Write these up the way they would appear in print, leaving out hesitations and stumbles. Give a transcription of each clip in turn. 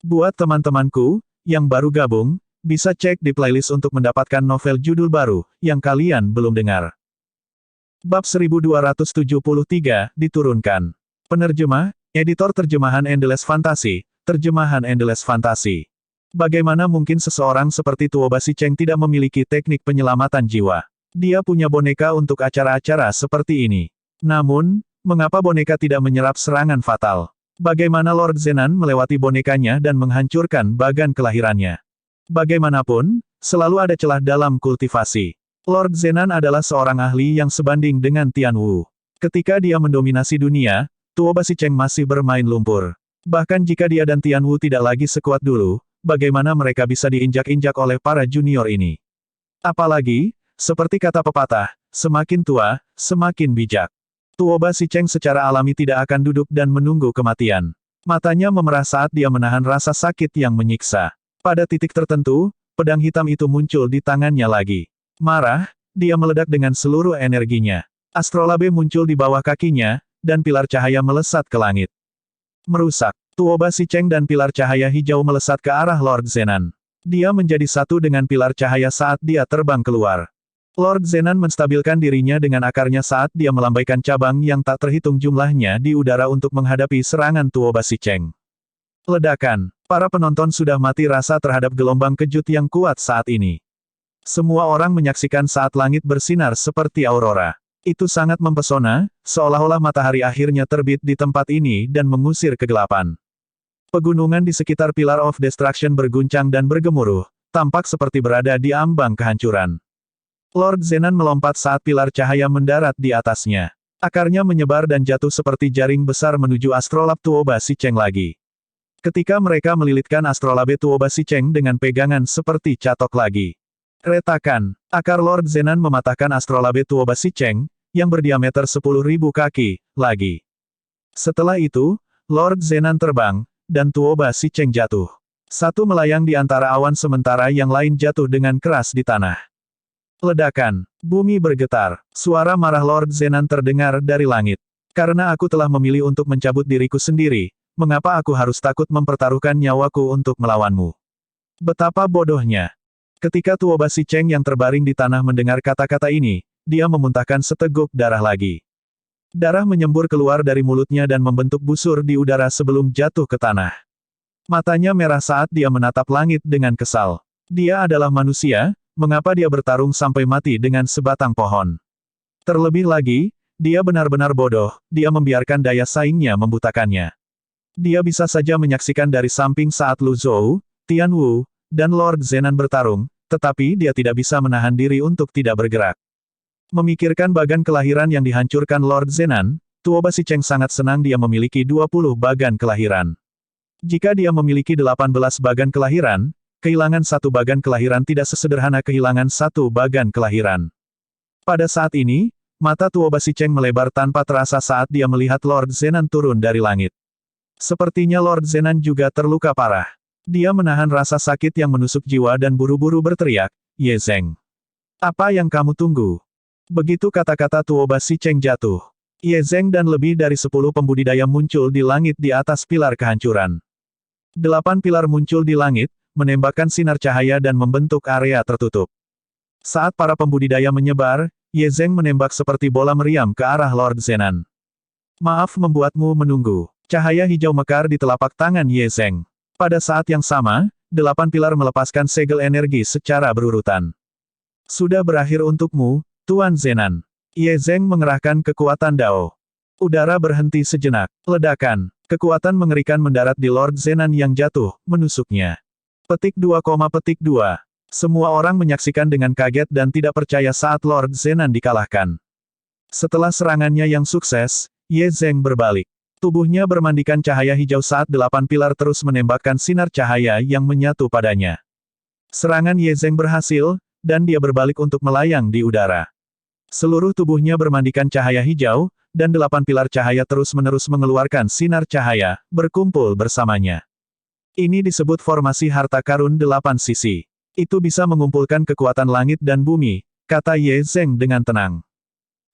Buat teman-temanku, yang baru gabung, bisa cek di playlist untuk mendapatkan novel judul baru, yang kalian belum dengar. Bab 1273, diturunkan. Penerjemah, editor terjemahan Endless Fantasy, terjemahan Endless Fantasy. Bagaimana mungkin seseorang seperti Tuobashi Cheng tidak memiliki teknik penyelamatan jiwa? Dia punya boneka untuk acara-acara seperti ini. Namun, mengapa boneka tidak menyerap serangan fatal? Bagaimana Lord Zenan melewati bonekanya dan menghancurkan bagan kelahirannya? Bagaimanapun, selalu ada celah dalam kultivasi. Lord Zenan adalah seorang ahli yang sebanding dengan Tian Wu. Ketika dia mendominasi dunia, Tuobashi Cheng masih bermain lumpur. Bahkan jika dia dan Tian Wu tidak lagi sekuat dulu, bagaimana mereka bisa diinjak-injak oleh para junior ini? Apalagi, seperti kata pepatah, semakin tua, semakin bijak. Tuobashi Cheng secara alami tidak akan duduk dan menunggu kematian. Matanya memerah saat dia menahan rasa sakit yang menyiksa. Pada titik tertentu, pedang hitam itu muncul di tangannya lagi. Marah, dia meledak dengan seluruh energinya. Astrolabe muncul di bawah kakinya, dan pilar cahaya melesat ke langit. Merusak. Tuobashi Cheng dan pilar cahaya hijau melesat ke arah Lord Zenan. Dia menjadi satu dengan pilar cahaya saat dia terbang keluar. Lord Zenan menstabilkan dirinya dengan akarnya saat dia melambaikan cabang yang tak terhitung jumlahnya di udara untuk menghadapi serangan Tuobashi Cheng. Ledakan. Para penonton sudah mati rasa terhadap gelombang kejut yang kuat saat ini. Semua orang menyaksikan saat langit bersinar seperti aurora. Itu sangat mempesona, seolah-olah matahari akhirnya terbit di tempat ini dan mengusir kegelapan. Pegunungan di sekitar Pillar of Destruction berguncang dan bergemuruh, tampak seperti berada di ambang kehancuran. Lord Zenan melompat saat pilar cahaya mendarat di atasnya. Akarnya menyebar dan jatuh seperti jaring besar menuju astrolab Tuobashi Cheng lagi. Ketika mereka melilitkan astrolabe Tuobashi Cheng dengan pegangan seperti catok lagi. Retakan. Akar Lord Zenan mematahkan astrolabe Tuobashi Cheng, yang berdiameter 10.000 kaki, lagi. Setelah itu, Lord Zenan terbang, dan Tuobashi Cheng jatuh. Satu melayang di antara awan sementara yang lain jatuh dengan keras di tanah. Ledakan. Bumi bergetar. Suara marah Lord Zenan terdengar dari langit. Karena aku telah memilih untuk mencabut diriku sendiri, mengapa aku harus takut mempertaruhkan nyawaku untuk melawanmu? Betapa bodohnya. Ketika Tuobashi Cheng yang terbaring di tanah mendengar kata-kata ini, dia memuntahkan seteguk darah lagi. Darah menyembur keluar dari mulutnya dan membentuk busur di udara sebelum jatuh ke tanah. Matanya merah saat dia menatap langit dengan kesal. Dia adalah manusia, mengapa dia bertarung sampai mati dengan sebatang pohon? Terlebih lagi, dia benar-benar bodoh, dia membiarkan daya saingnya membutakannya. Dia bisa saja menyaksikan dari samping saat Lu Zhou, Tian Wu, dan Lord Zenan bertarung, tetapi dia tidak bisa menahan diri untuk tidak bergerak. Memikirkan bagan kelahiran yang dihancurkan Lord Zenan, Tuobashi Cheng sangat senang dia memiliki 20 bagan kelahiran. Jika dia memiliki 18 bagan kelahiran, kehilangan satu bagan kelahiran tidak sesederhana kehilangan satu bagan kelahiran. Pada saat ini, mata Tuobashi Cheng melebar tanpa terasa saat dia melihat Lord Zenan turun dari langit. Sepertinya Lord Zenan juga terluka parah. Dia menahan rasa sakit yang menusuk jiwa dan buru-buru berteriak, "Ye Zeng. Apa yang kamu tunggu?" Begitu kata-kata Tuobashi Cheng jatuh, Ye Zeng dan lebih dari 10 pembudidaya muncul di langit di atas pilar kehancuran. 8 pilar muncul di langit, menembakkan sinar cahaya dan membentuk area tertutup. Saat para pembudidaya menyebar, Ye Zeng menembak seperti bola meriam ke arah Lord Zenan. Maaf membuatmu menunggu. Cahaya hijau mekar di telapak tangan Ye Zeng. Pada saat yang sama, 8 pilar melepaskan segel energi secara berurutan. Sudah berakhir untukmu, Tuan Zenan. Ye Zeng mengerahkan kekuatan Dao. Udara berhenti sejenak. Ledakan. Kekuatan mengerikan mendarat di Lord Zenan yang jatuh, menusuknya. Petik 2,2. Semua orang menyaksikan dengan kaget dan tidak percaya saat Lord Zenan dikalahkan. Setelah serangannya yang sukses, Ye Zeng berbalik. Tubuhnya bermandikan cahaya hijau saat 8 pilar terus menembakkan sinar cahaya yang menyatu padanya. Serangan Ye Zeng berhasil, dan dia berbalik untuk melayang di udara. Seluruh tubuhnya bermandikan cahaya hijau, dan 8 pilar cahaya terus-menerus mengeluarkan sinar cahaya, berkumpul bersamanya. Ini disebut formasi harta karun 8 sisi. Itu bisa mengumpulkan kekuatan langit dan bumi, kata Ye Zeng dengan tenang.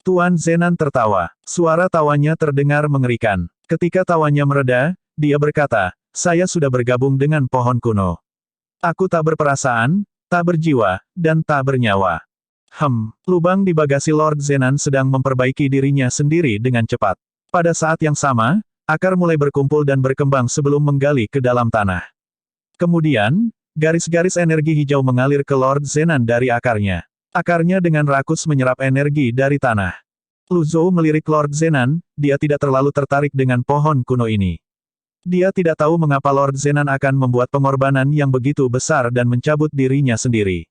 Tuan Zenan tertawa. Suara tawanya terdengar mengerikan. Ketika tawanya mereda, dia berkata, saya sudah bergabung dengan pohon kuno. Aku tak berperasaan, tak berjiwa, dan tak bernyawa. Lubang di bagasi Lord Zenan sedang memperbaiki dirinya sendiri dengan cepat. Pada saat yang sama, akar mulai berkumpul dan berkembang sebelum menggali ke dalam tanah. Kemudian, garis-garis energi hijau mengalir ke Lord Zenan dari akarnya. Akarnya dengan rakus menyerap energi dari tanah. Lu Zhou melirik Lord Zenan, dia tidak terlalu tertarik dengan pohon kuno ini. Dia tidak tahu mengapa Lord Zenan akan membuat pengorbanan yang begitu besar dan mencabut dirinya sendiri.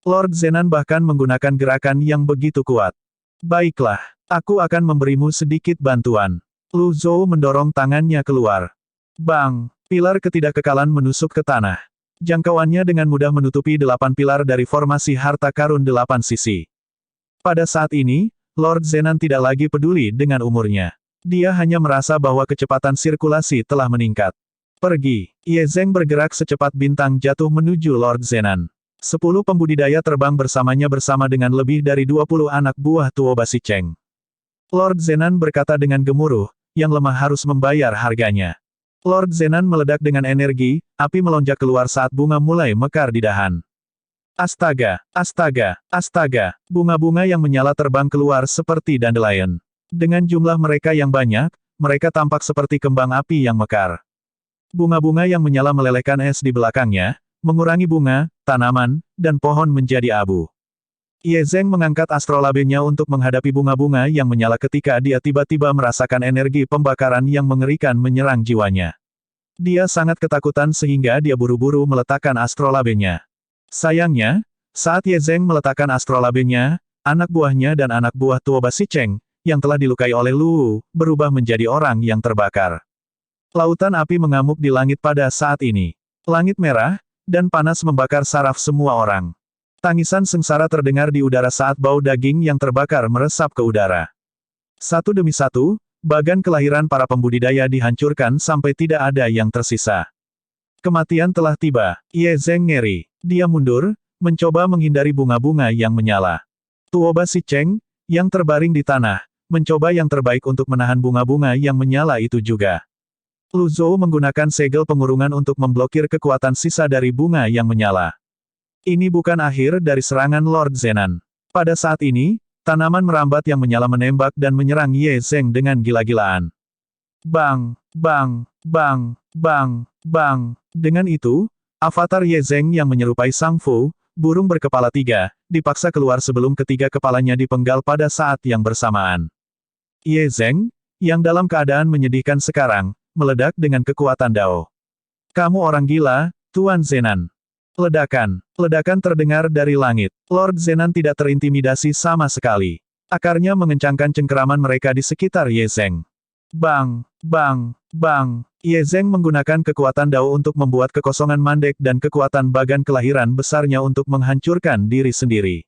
Lord Zenan bahkan menggunakan gerakan yang begitu kuat. Baiklah, aku akan memberimu sedikit bantuan. Lu Zhou mendorong tangannya keluar. Bang! Pilar ketidakkekalan menusuk ke tanah. Jangkauannya dengan mudah menutupi 8 pilar dari formasi harta karun 8 sisi. Pada saat ini, Lord Zenan tidak lagi peduli dengan umurnya. Dia hanya merasa bahwa kecepatan sirkulasi telah meningkat. Pergi. Ye Zeng bergerak secepat bintang jatuh menuju Lord Zenan. 10 pembudidaya terbang bersamanya bersama dengan lebih dari 20 anak buah Tuo Basicheng. Lord Zenan berkata dengan gemuruh, yang lemah harus membayar harganya. Lord Zenan meledak dengan energi, api melonjak keluar saat bunga mulai mekar di dahan. Astaga, astaga, astaga, bunga-bunga yang menyala terbang keluar seperti dandelion. Dengan jumlah mereka yang banyak, mereka tampak seperti kembang api yang mekar. Bunga-bunga yang menyala melelehkan es di belakangnya, mengurangi bunga, tanaman, dan pohon menjadi abu. Ye Zeng mengangkat astrolabenya untuk menghadapi bunga-bunga yang menyala ketika dia tiba-tiba merasakan energi pembakaran yang mengerikan menyerang jiwanya. Dia sangat ketakutan sehingga dia buru-buru meletakkan astrolabenya. Sayangnya, saat Ye Zeng meletakkan astrolabenya, anak buahnya dan anak buah Tuo Basicheng, yang telah dilukai oleh Lu, berubah menjadi orang yang terbakar. Lautan api mengamuk di langit pada saat ini. Langit merah, dan panas membakar saraf semua orang. Tangisan sengsara terdengar di udara saat bau daging yang terbakar meresap ke udara. Satu demi satu, bagan kelahiran para pembudidaya dihancurkan sampai tidak ada yang tersisa. Kematian telah tiba. Ye Zeng ngeri. Dia mundur, mencoba menghindari bunga-bunga yang menyala. Tuo Basicheng, yang terbaring di tanah, mencoba yang terbaik untuk menahan bunga-bunga yang menyala itu juga. Lu Zhou menggunakan segel pengurungan untuk memblokir kekuatan sisa dari bunga yang menyala. Ini bukan akhir dari serangan Lord Zenan. Pada saat ini, tanaman merambat yang menyala menembak dan menyerang Ye Zeng dengan gila-gilaan. Bang, bang, bang, bang, bang. Dengan itu, avatar Ye Zeng yang menyerupai Sang Fu, burung berkepala 3, dipaksa keluar sebelum ketiga kepalanya dipenggal pada saat yang bersamaan. Ye Zeng, yang dalam keadaan menyedihkan sekarang, meledak dengan kekuatan Dao. Kamu orang gila, Tuan Zenan. Ledakan. Ledakan terdengar dari langit. Lord Zenan tidak terintimidasi sama sekali. Akarnya mengencangkan cengkeraman mereka di sekitar Ye Zeng. Bang, bang, bang. Ye Zeng menggunakan kekuatan Dao untuk membuat kekosongan mandek dan kekuatan bagan kelahiran besarnya untuk menghancurkan diri sendiri.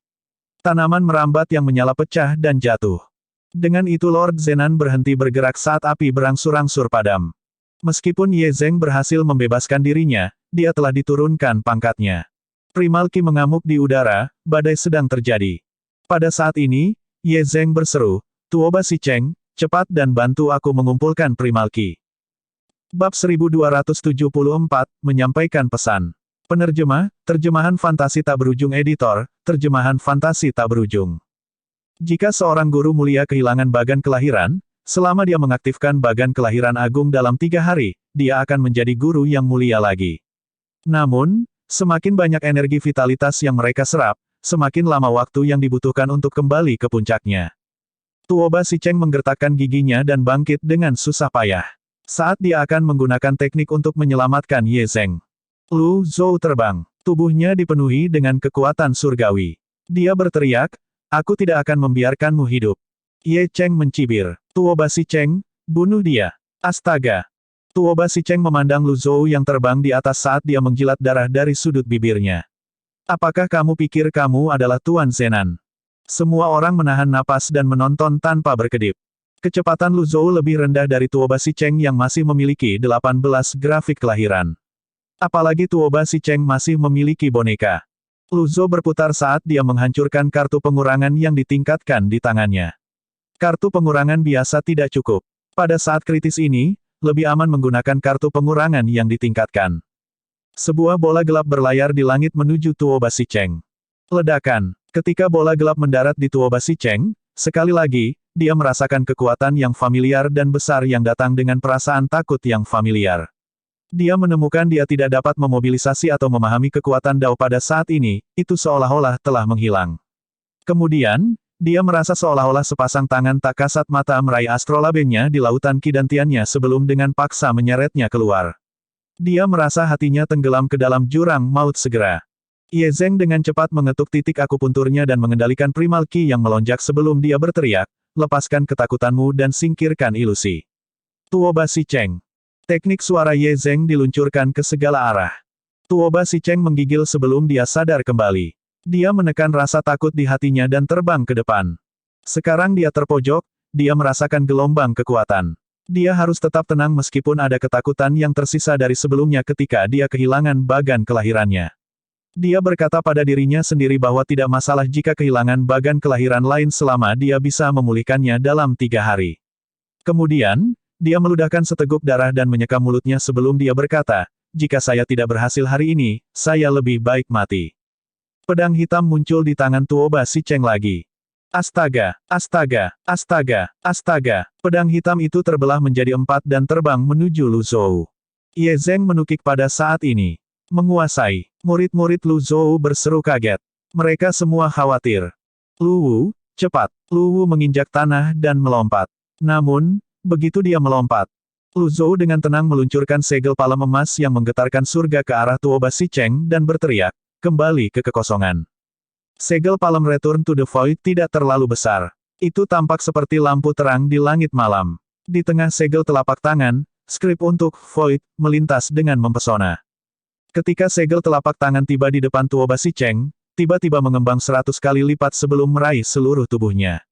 Tanaman merambat yang menyala pecah dan jatuh. Dengan itu Lord Zenan berhenti bergerak saat api berangsur-angsur padam. Meskipun Ye Zeng berhasil membebaskan dirinya, dia telah diturunkan pangkatnya. Primal Qi mengamuk di udara, badai sedang terjadi. Pada saat ini, Ye Zeng berseru, Tuo Basicheng, cepat dan bantu aku mengumpulkan Primal Qi. Bab 1274, menyampaikan pesan. Penerjemah, terjemahan fantasi tak berujung editor, terjemahan fantasi tak berujung. Jika seorang guru mulia kehilangan bagan kelahiran, selama dia mengaktifkan bagan kelahiran agung dalam 3 hari, dia akan menjadi guru yang mulia lagi. Namun, semakin banyak energi vitalitas yang mereka serap, semakin lama waktu yang dibutuhkan untuk kembali ke puncaknya. Tuo Basicheng menggertakkan giginya dan bangkit dengan susah payah. Saat dia akan menggunakan teknik untuk menyelamatkan Ye Zeng. Lu Zhou terbang. Tubuhnya dipenuhi dengan kekuatan surgawi. Dia berteriak, aku tidak akan membiarkanmu hidup. Ye Cheng mencibir. Tuo Basicheng, bunuh dia. Astaga. Tuo Basicheng memandang Lu Zhou yang terbang di atas saat dia menjilat darah dari sudut bibirnya. Apakah kamu pikir kamu adalah Tuan Zenan? Semua orang menahan napas dan menonton tanpa berkedip. Kecepatan Lu Zhou lebih rendah dari Tuo Basicheng yang masih memiliki 18 grafik kelahiran. Apalagi Tuo Basicheng masih memiliki boneka. Lu Zhou berputar saat dia menghancurkan kartu pengurangan yang ditingkatkan di tangannya. Kartu pengurangan biasa tidak cukup. Pada saat kritis ini, lebih aman menggunakan kartu pengurangan yang ditingkatkan. Sebuah bola gelap berlayar di langit menuju Tuo Basicheng. Ledakan. Ketika bola gelap mendarat di Tuo Basicheng, sekali lagi, dia merasakan kekuatan yang familiar dan besar yang datang dengan perasaan takut yang familiar. Dia menemukan dia tidak dapat memobilisasi atau memahami kekuatan Dao pada saat ini, itu seolah-olah telah menghilang. Kemudian, dia merasa seolah-olah sepasang tangan tak kasat mata meraih astrolabenya di lautan kidantiannya sebelum dengan paksa menyeretnya keluar. Dia merasa hatinya tenggelam ke dalam jurang maut segera. Ye Zeng dengan cepat mengetuk titik akupunturnya dan mengendalikan primal ki yang melonjak sebelum dia berteriak, lepaskan ketakutanmu dan singkirkan ilusi. Tuo Basicheng. Teknik suara Ye Zeng diluncurkan ke segala arah. Tuo Basicheng menggigil sebelum dia sadar kembali. Dia menekan rasa takut di hatinya dan terbang ke depan. Sekarang dia terpojok, dia merasakan gelombang kekuatan. Dia harus tetap tenang meskipun ada ketakutan yang tersisa dari sebelumnya ketika dia kehilangan bagan kelahirannya. Dia berkata pada dirinya sendiri bahwa tidak masalah jika kehilangan bagan kelahiran lain selama dia bisa memulihkannya dalam 3 hari. Kemudian, dia meludahkan seteguk darah dan menyeka mulutnya sebelum dia berkata, jika saya tidak berhasil hari ini, saya lebih baik mati. Pedang hitam muncul di tangan Tuo Basicheng lagi. Astaga, astaga, astaga, astaga. Pedang hitam itu terbelah menjadi 4 dan terbang menuju Lu Zhou. Ye Zeng menukik pada saat ini. Menguasai. Murid-murid Lu Zhou berseru kaget. Mereka semua khawatir. Lu Wu, cepat. Lu Wu menginjak tanah dan melompat. Namun, begitu dia melompat, Lu Zhou dengan tenang meluncurkan segel palem emas yang menggetarkan surga ke arah Tuo Basicheng dan berteriak, kembali ke kekosongan. Segel palem Return to the Void tidak terlalu besar. Itu tampak seperti lampu terang di langit malam. Di tengah segel telapak tangan, skrip untuk Void melintas dengan mempesona. Ketika segel telapak tangan tiba di depan Tuo Basicheng, tiba-tiba mengembang 100 kali lipat sebelum meraih seluruh tubuhnya.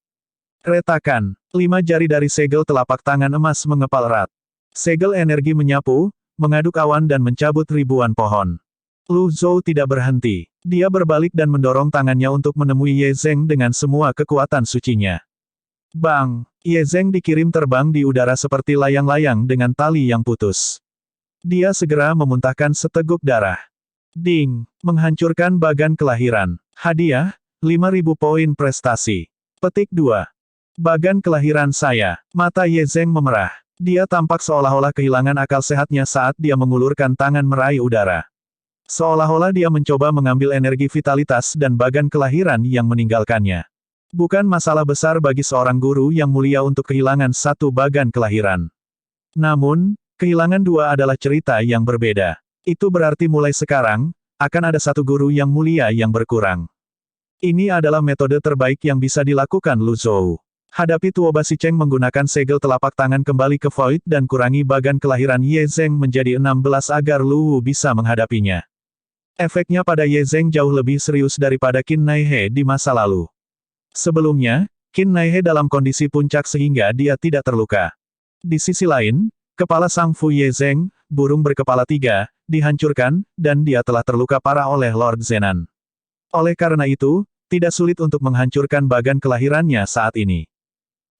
Retakan. 5 jari dari segel telapak tangan emas mengepal erat. Segel energi menyapu, mengaduk awan dan mencabut ribuan pohon. Lu Zhou tidak berhenti. Dia berbalik dan mendorong tangannya untuk menemui Ye Zeng dengan semua kekuatan sucinya. Bang! Ye Zeng dikirim terbang di udara seperti layang-layang dengan tali yang putus. Dia segera memuntahkan seteguk darah. Ding! Menghancurkan bagan kelahiran. Hadiah, 5.000 poin prestasi. Petik 2. Bagan kelahiran saya. Mata Ye Zeng memerah. Dia tampak seolah-olah kehilangan akal sehatnya saat dia mengulurkan tangan meraih udara. Seolah-olah dia mencoba mengambil energi vitalitas dan bagan kelahiran yang meninggalkannya. Bukan masalah besar bagi seorang guru yang mulia untuk kehilangan 1 bagan kelahiran. Namun, kehilangan 2 adalah cerita yang berbeda. Itu berarti mulai sekarang, akan ada 1 guru yang mulia yang berkurang. Ini adalah metode terbaik yang bisa dilakukan Lu Zhou. Hadapi Tuo Basicheng menggunakan segel telapak tangan kembali ke Void dan kurangi bagan kelahiran Ye Zeng menjadi 16 agar Lu Wu bisa menghadapinya. Efeknya pada Ye Zeng jauh lebih serius daripada Qin Nai He di masa lalu. Sebelumnya, Qin Nai He dalam kondisi puncak sehingga dia tidak terluka. Di sisi lain, kepala Sang Fu Ye Zeng, burung berkepala 3, dihancurkan, dan dia telah terluka parah oleh Lord Zenan. Oleh karena itu, tidak sulit untuk menghancurkan bagan kelahirannya saat ini.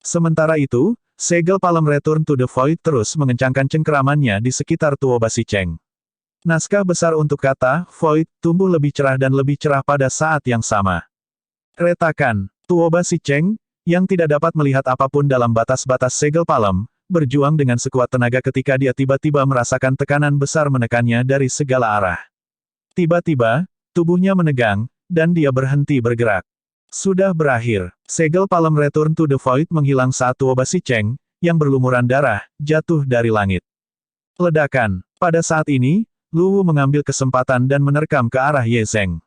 Sementara itu, segel palem Return to the Void terus mengencangkan cengkeramannya di sekitar Tuo Basicheng. Naskah besar untuk kata Void tumbuh lebih cerah dan lebih cerah pada saat yang sama. Retakan. Tuo Basicheng, yang tidak dapat melihat apapun dalam batas-batas segel palem, berjuang dengan sekuat tenaga ketika dia tiba-tiba merasakan tekanan besar menekannya dari segala arah. Tiba-tiba, tubuhnya menegang, dan dia berhenti bergerak. Sudah berakhir. Segel palem Return to the Void menghilang saat Tuo Basicheng, yang berlumuran darah, jatuh dari langit. Ledakan. Pada saat ini, Lu Wu mengambil kesempatan dan menerkam ke arah Ye Zeng.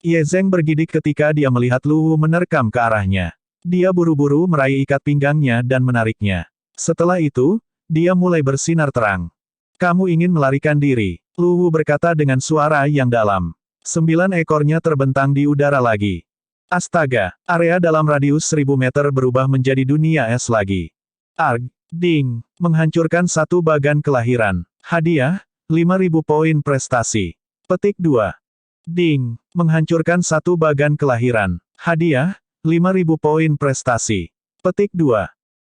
Ye Zeng bergidik ketika dia melihat Lu Wu menerkam ke arahnya. Dia buru-buru meraih ikat pinggangnya dan menariknya. Setelah itu, dia mulai bersinar terang. Kamu ingin melarikan diri, Lu Wu berkata dengan suara yang dalam. 9 ekornya terbentang di udara lagi. Astaga, area dalam radius 1000 meter berubah menjadi dunia es lagi. Arg, ding, menghancurkan 1 bagan kelahiran. Hadiah, 5.000 poin prestasi. Petik 2. Ding, menghancurkan 1 bagan kelahiran. Hadiah, 5.000 poin prestasi. Petik 2.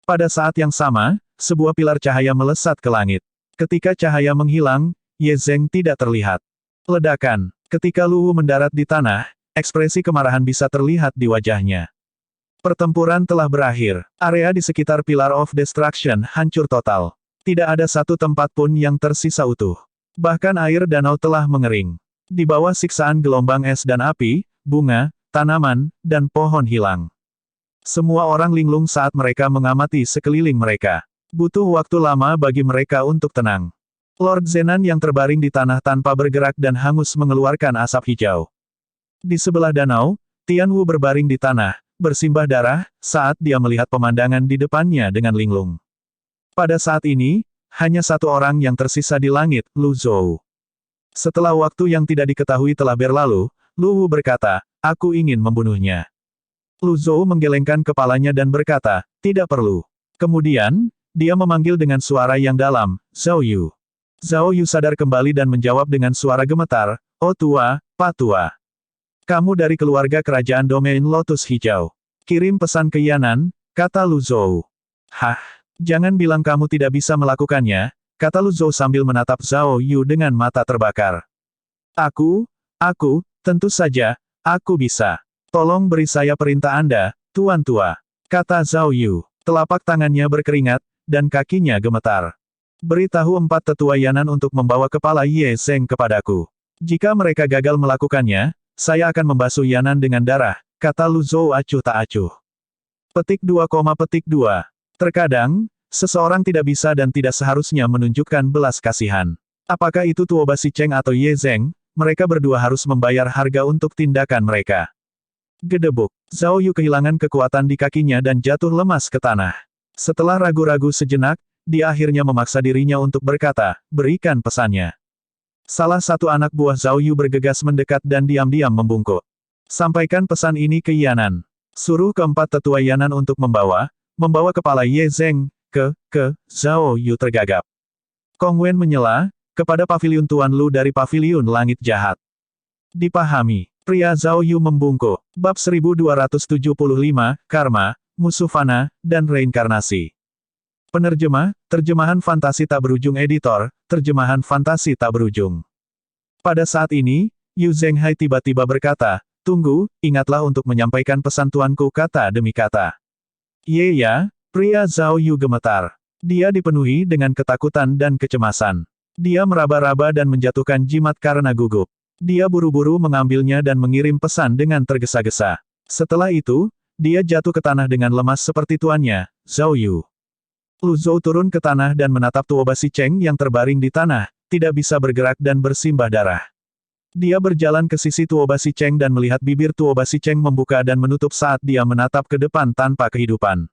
Pada saat yang sama, sebuah pilar cahaya melesat ke langit. Ketika cahaya menghilang, Ye Zeng tidak terlihat. Ledakan. Ketika Lu Wu mendarat di tanah, ekspresi kemarahan bisa terlihat di wajahnya. Pertempuran telah berakhir. Area di sekitar Pillar of Destruction hancur total. Tidak ada satu tempat pun yang tersisa utuh. Bahkan air danau telah mengering. Di bawah siksaan gelombang es dan api, bunga, tanaman, dan pohon hilang. Semua orang linglung saat mereka mengamati sekeliling mereka. Butuh waktu lama bagi mereka untuk tenang. Lord Zenan yang terbaring di tanah tanpa bergerak dan hangus mengeluarkan asap hijau. Di sebelah danau, Tian Wu berbaring di tanah, bersimbah darah, saat dia melihat pemandangan di depannya dengan linglung. Pada saat ini, hanya satu orang yang tersisa di langit, Lu Zhou. Setelah waktu yang tidak diketahui telah berlalu, Lu Wu berkata, "Aku ingin membunuhnya." Lu Zhou menggelengkan kepalanya dan berkata, "Tidak perlu." Kemudian, dia memanggil dengan suara yang dalam, "Zhao Yu." Zhao Yu sadar kembali dan menjawab dengan suara gemetar, "Oh tua, Pak tua. Kamu dari keluarga kerajaan domain Lotus Hijau. Kirim pesan ke Yanan," kata Lu Zhou. "Hah? Jangan bilang kamu tidak bisa melakukannya," kata Lu Zhou sambil menatap Zhao Yu dengan mata terbakar. Aku, tentu saja, aku bisa. Tolong beri saya perintah Anda, Tuan Tua," kata Zhao Yu. Telapak tangannya berkeringat, dan kakinya gemetar. "Beritahu 4 tetua Yanan untuk membawa kepala Ye Zeng kepadaku. Jika mereka gagal melakukannya, saya akan membasuh Yanan dengan darah," kata Lu Zhou acuh tak acuh. Petik 2,2. Terkadang, seseorang tidak bisa dan tidak seharusnya menunjukkan belas kasihan. Apakah itu Tuo Basi Cheng atau Ye Zeng, mereka berdua harus membayar harga untuk tindakan mereka. Gedebuk. Zhao Yu kehilangan kekuatan di kakinya dan jatuh lemas ke tanah. Setelah ragu-ragu sejenak, dia akhirnya memaksa dirinya untuk berkata, "Berikan pesannya." Salah satu anak buah Zhao Yu bergegas mendekat dan diam-diam membungkuk. "Sampaikan pesan ini ke Yanan. Suruh keempat tetua Yanan untuk membawa kepala Ye Zeng, ke Zhao Yu tergagap. Kong Wen menyela, "Kepada paviliun Tuan Lu dari paviliun langit jahat." Dipahami. Pria Zhao Yu membungkuk. Bab 1275, Karma, Musuh Fana, dan Reinkarnasi. Terjemahan fantasi tak berujung editor, terjemahan fantasi tak berujung. Pada saat ini, Yu Zhenghai tiba-tiba berkata, "Tunggu, ingatlah untuk menyampaikan pesan tuanku kata demi kata." "Ye ya," pria Zhao Yu gemetar. Dia dipenuhi dengan ketakutan dan kecemasan. Dia meraba-raba dan menjatuhkan jimat karena gugup. Dia buru-buru mengambilnya dan mengirim pesan dengan tergesa-gesa. Setelah itu, dia jatuh ke tanah dengan lemas seperti tuannya, Zhao Yu. Lu Zhou turun ke tanah dan menatap Tuo Basi Cheng yang terbaring di tanah, tidak bisa bergerak dan bersimbah darah. Dia berjalan ke sisi Tuo Basi Cheng dan melihat bibir Tuo Basi Cheng membuka dan menutup saat dia menatap ke depan tanpa kehidupan.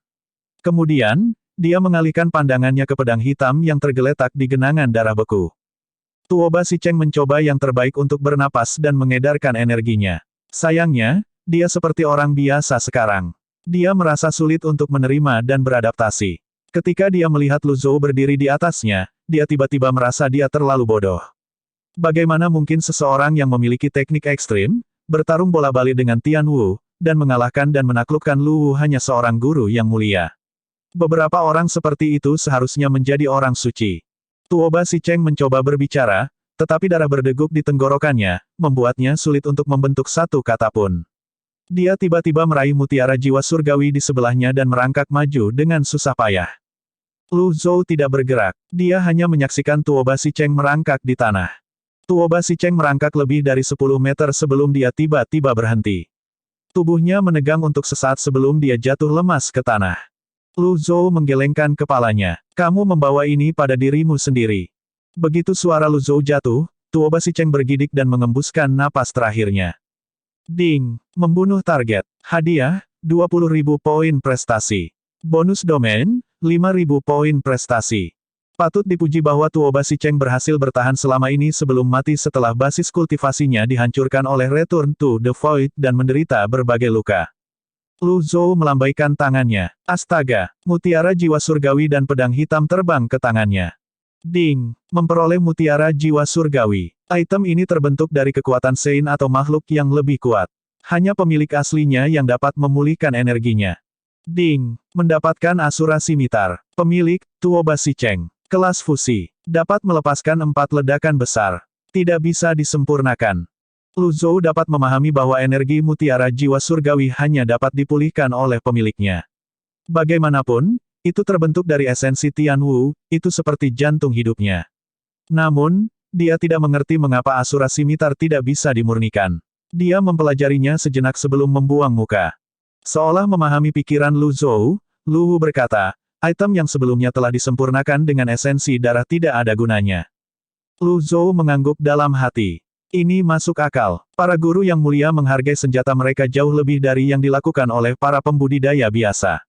Kemudian, dia mengalihkan pandangannya ke pedang hitam yang tergeletak di genangan darah beku. Tuo Basi Cheng mencoba yang terbaik untuk bernapas dan mengedarkan energinya. Sayangnya, dia seperti orang biasa sekarang. Dia merasa sulit untuk menerima dan beradaptasi. Ketika dia melihat Lu Zhou berdiri di atasnya, dia tiba-tiba merasa dia terlalu bodoh. Bagaimana mungkin seseorang yang memiliki teknik ekstrim, bertarung bola-balik dengan Tian Wu, dan mengalahkan dan menaklukkan Lu Wu hanya seorang guru yang mulia. Beberapa orang seperti itu seharusnya menjadi orang suci. Tuo Basi Cheng mencoba berbicara, tetapi darah berdeguk di tenggorokannya, membuatnya sulit untuk membentuk satu kata pun. Dia tiba-tiba meraih mutiara jiwa surgawi di sebelahnya dan merangkak maju dengan susah payah. Lu Zhou tidak bergerak, dia hanya menyaksikan Tuo Basi Cheng merangkak di tanah. Tuo Basi Cheng merangkak lebih dari 10 meter sebelum dia tiba-tiba berhenti. Tubuhnya menegang untuk sesaat sebelum dia jatuh lemas ke tanah. Lu Zhou menggelengkan kepalanya. "Kamu membawa ini pada dirimu sendiri." Begitu suara Lu Zhou jatuh, Tuo Basi Cheng bergidik dan mengembuskan napas terakhirnya. Ding! Membunuh target. Hadiah, 20.000 poin prestasi. Bonus domain, 5.000 poin prestasi. Patut dipuji bahwa Tuo Basi Cheng berhasil bertahan selama ini sebelum mati setelah basis kultivasinya dihancurkan oleh Return to the Void dan menderita berbagai luka. Lu Zhou melambaikan tangannya. Astaga, mutiara jiwa surgawi dan pedang hitam terbang ke tangannya. Ding! Memperoleh mutiara jiwa surgawi. Item ini terbentuk dari kekuatan Sein atau makhluk yang lebih kuat. Hanya pemilik aslinya yang dapat memulihkan energinya. Ding. Mendapatkan Asura Simitar. Pemilik, Tuoba Sicheng. Kelas fusi. Dapat melepaskan 4 ledakan besar. Tidak bisa disempurnakan. Lu Zhou dapat memahami bahwa energi mutiara jiwa surgawi hanya dapat dipulihkan oleh pemiliknya. Bagaimanapun, itu terbentuk dari esensi Tianwu, itu seperti jantung hidupnya. Namun, dia tidak mengerti mengapa Asura Simitar tidak bisa dimurnikan. Dia mempelajarinya sejenak sebelum membuang muka. Seolah memahami pikiran Lu Zhou, Lu Wu berkata, item yang sebelumnya telah disempurnakan dengan esensi darah tidak ada gunanya. Lu Zhou mengangguk dalam hati. Ini masuk akal. Para guru yang mulia menghargai senjata mereka jauh lebih dari yang dilakukan oleh para pembudidaya biasa.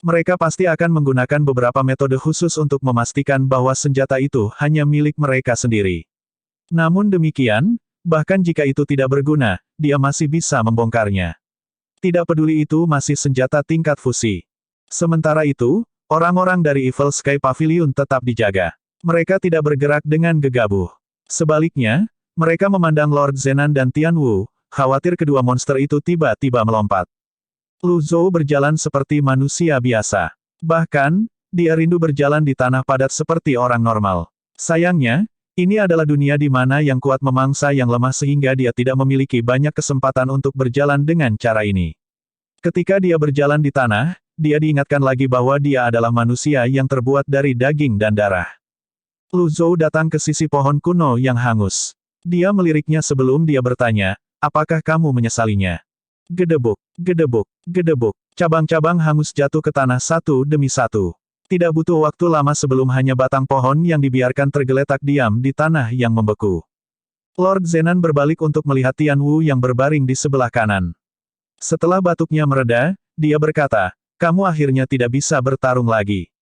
Mereka pasti akan menggunakan beberapa metode khusus untuk memastikan bahwa senjata itu hanya milik mereka sendiri. Namun demikian, bahkan jika itu tidak berguna, dia masih bisa membongkarnya. Tidak peduli itu masih senjata tingkat fusi. Sementara itu, orang-orang dari Evil Sky Pavilion tetap dijaga. Mereka tidak bergerak dengan gegabah. Sebaliknya, mereka memandang Lord Zenan dan Tianwu, khawatir kedua monster itu tiba-tiba melompat. Lu Zhou berjalan seperti manusia biasa. Bahkan, dia rindu berjalan di tanah padat seperti orang normal. Sayangnya, ini adalah dunia di mana yang kuat memangsa yang lemah sehingga dia tidak memiliki banyak kesempatan untuk berjalan dengan cara ini. Ketika dia berjalan di tanah, dia diingatkan lagi bahwa dia adalah manusia yang terbuat dari daging dan darah. Lu Zhou datang ke sisi pohon kuno yang hangus. Dia meliriknya sebelum dia bertanya, apakah kamu menyesalinya? Gedebuk, gedebuk, gedebuk. Cabang-cabang hangus jatuh ke tanah satu demi satu. Tidak butuh waktu lama sebelum hanya batang pohon yang dibiarkan tergeletak diam di tanah yang membeku. Lord Zenan berbalik untuk melihat Tianwu yang berbaring di sebelah kanan. Setelah batuknya mereda, dia berkata, kamu akhirnya tidak bisa bertarung lagi.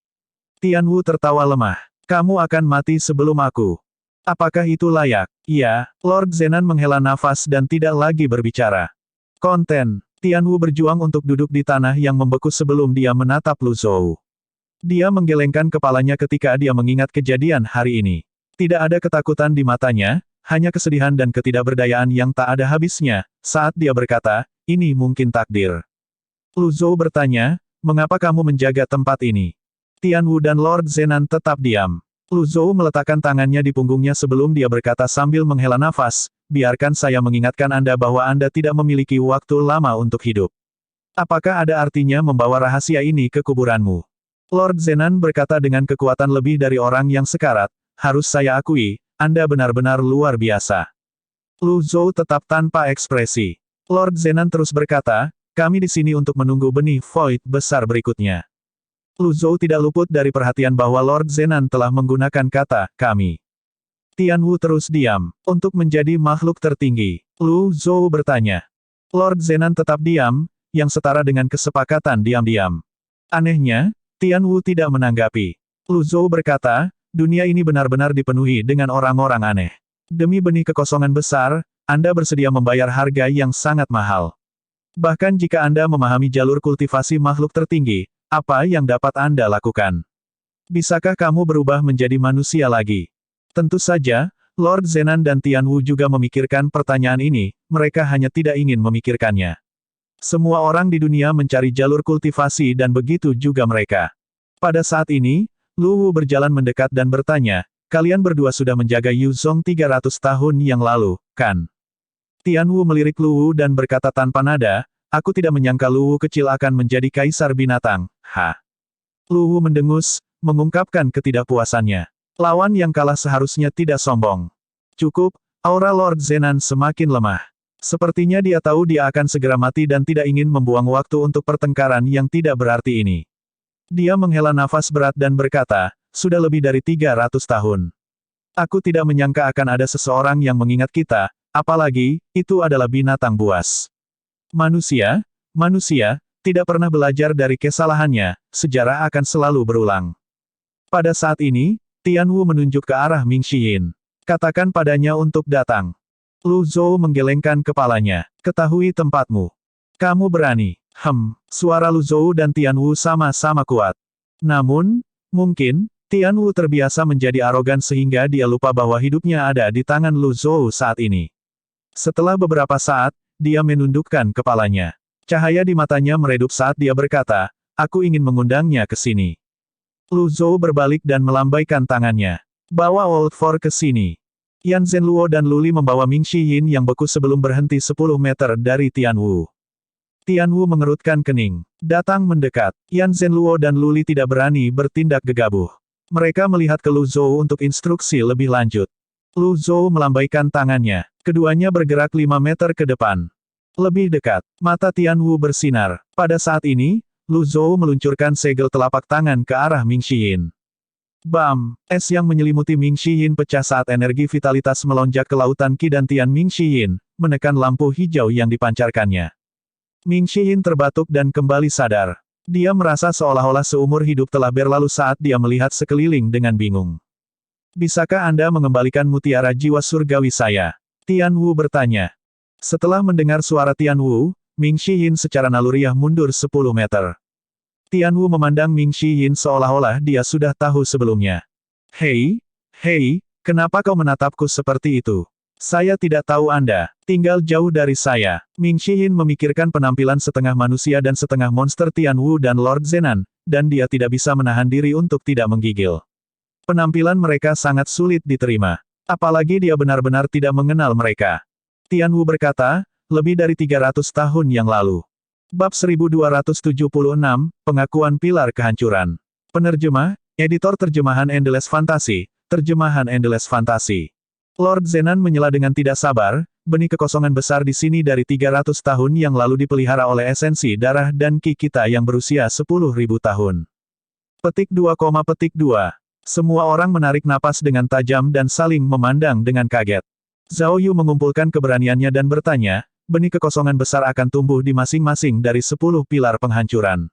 Tianwu tertawa lemah. Kamu akan mati sebelum aku. Apakah itu layak? Iya, Lord Zenan menghela nafas dan tidak lagi berbicara. Konten. Tianwu berjuang untuk duduk di tanah yang membeku sebelum dia menatap Lu Zhou. Dia menggelengkan kepalanya ketika dia mengingat kejadian hari ini. Tidak ada ketakutan di matanya, hanya kesedihan dan ketidakberdayaan yang tak ada habisnya, saat dia berkata, ini mungkin takdir. Lu Zhou bertanya, mengapa kamu menjaga tempat ini? Tianwu dan Lord Zenan tetap diam. Lu Zhou meletakkan tangannya di punggungnya sebelum dia berkata sambil menghela nafas, biarkan saya mengingatkan Anda bahwa Anda tidak memiliki waktu lama untuk hidup. Apakah ada artinya membawa rahasia ini ke kuburanmu? Lord Zenan berkata dengan kekuatan lebih dari orang yang sekarat, harus saya akui, Anda benar-benar luar biasa. Lu Zhou tetap tanpa ekspresi. Lord Zenan terus berkata, kami di sini untuk menunggu benih Void besar berikutnya. Lu Zhou tidak luput dari perhatian bahwa Lord Zenan telah menggunakan kata, kami. Tianwu terus diam. Untuk menjadi makhluk tertinggi, Lu Zhou bertanya. Lord Zenan tetap diam, yang setara dengan kesepakatan diam-diam. Anehnya, Tianwu tidak menanggapi. Lu Zhou berkata, dunia ini benar-benar dipenuhi dengan orang-orang aneh. Demi benih kekosongan besar, Anda bersedia membayar harga yang sangat mahal. Bahkan jika Anda memahami jalur kultivasi makhluk tertinggi, apa yang dapat Anda lakukan? Bisakah kamu berubah menjadi manusia lagi? Tentu saja, Lord Zenan dan Tianwu juga memikirkan pertanyaan ini, mereka hanya tidak ingin memikirkannya. Semua orang di dunia mencari jalur kultivasi dan begitu juga mereka. Pada saat ini, Lu Wu berjalan mendekat dan bertanya, kalian berdua sudah menjaga Yu Zhong 300 tahun yang lalu, kan? Tianwu melirik Lu Wu dan berkata tanpa nada, aku tidak menyangka Lu Wu kecil akan menjadi kaisar binatang, ha. Lu Wu mendengus, mengungkapkan ketidakpuasannya. Lawan yang kalah seharusnya tidak sombong. Cukup, aura Lord Zenan semakin lemah. Sepertinya dia tahu dia akan segera mati dan tidak ingin membuang waktu untuk pertengkaran yang tidak berarti ini. Dia menghela nafas berat dan berkata, sudah lebih dari 300 tahun. Aku tidak menyangka akan ada seseorang yang mengingat kita, apalagi, itu adalah binatang buas. Manusia, tidak pernah belajar dari kesalahannya, sejarah akan selalu berulang. Pada saat ini, Tianwu menunjuk ke arah Ming Xiyin. Katakan padanya untuk datang. Lu Zhou menggelengkan kepalanya. Ketahui tempatmu. Kamu berani. Suara Lu Zhou dan Tianwu sama-sama kuat. Namun, mungkin, Tianwu terbiasa menjadi arogan sehingga dia lupa bahwa hidupnya ada di tangan Lu Zhou saat ini. Setelah beberapa saat, dia menundukkan kepalanya. Cahaya di matanya meredup saat dia berkata, Aku ingin mengundangnya ke sini. Lu Zhou berbalik dan melambaikan tangannya. Bawa Old Four ke sini. Yan Zhenluo dan Luli membawa Ming Shiyin yang beku sebelum berhenti 10 meter dari Tianwu. Tianwu mengerutkan kening. Datang mendekat. Yan Zhenluo dan Luli tidak berani bertindak gegabah. Mereka melihat ke Lu Zhou untuk instruksi lebih lanjut. Lu Zhou melambaikan tangannya. Keduanya bergerak 5 meter ke depan. Lebih dekat. Mata Tianwu bersinar. Pada saat ini, Lu Zhou meluncurkan segel telapak tangan ke arah Ming Shiyin. Bam! Es yang menyelimuti Ming Shiyin pecah saat energi vitalitas melonjak ke lautan Qi dan Tian Ming Shiyin, menekan lampu hijau yang dipancarkannya. Ming Shiyin terbatuk dan kembali sadar. Dia merasa seolah-olah seumur hidup telah berlalu saat dia melihat sekeliling dengan bingung. Bisakah Anda mengembalikan mutiara jiwa surgawi saya? Tian Wu bertanya. Setelah mendengar suara Tian Wu, Ming Shiyin secara naluriah mundur 10 meter. Tian Wu memandang Ming Shiyin seolah-olah dia sudah tahu sebelumnya. Hei, kenapa kau menatapku seperti itu? Saya tidak tahu Anda, tinggal jauh dari saya. Ming Shiyin memikirkan penampilan setengah manusia dan setengah monster Tian Wu dan Lord Zenan, dan dia tidak bisa menahan diri untuk tidak menggigil. Penampilan mereka sangat sulit diterima. Apalagi dia benar-benar tidak mengenal mereka. Tian Wu berkata, lebih dari 300 tahun yang lalu. Bab 1276, Pengakuan Pilar Kehancuran. Penerjemah, Editor Terjemahan Endless Fantasy, Terjemahan Endless Fantasy. Lord Zenan menyela dengan tidak sabar, benih kekosongan besar di sini dari 300 tahun yang lalu dipelihara oleh esensi darah dan Qi kita yang berusia 10.000 tahun. Petik 2, petik 2. Semua orang menarik napas dengan tajam dan saling memandang dengan kaget. Zhao Yu mengumpulkan keberaniannya dan bertanya, benih kekosongan besar akan tumbuh di masing-masing dari 10 pilar penghancuran.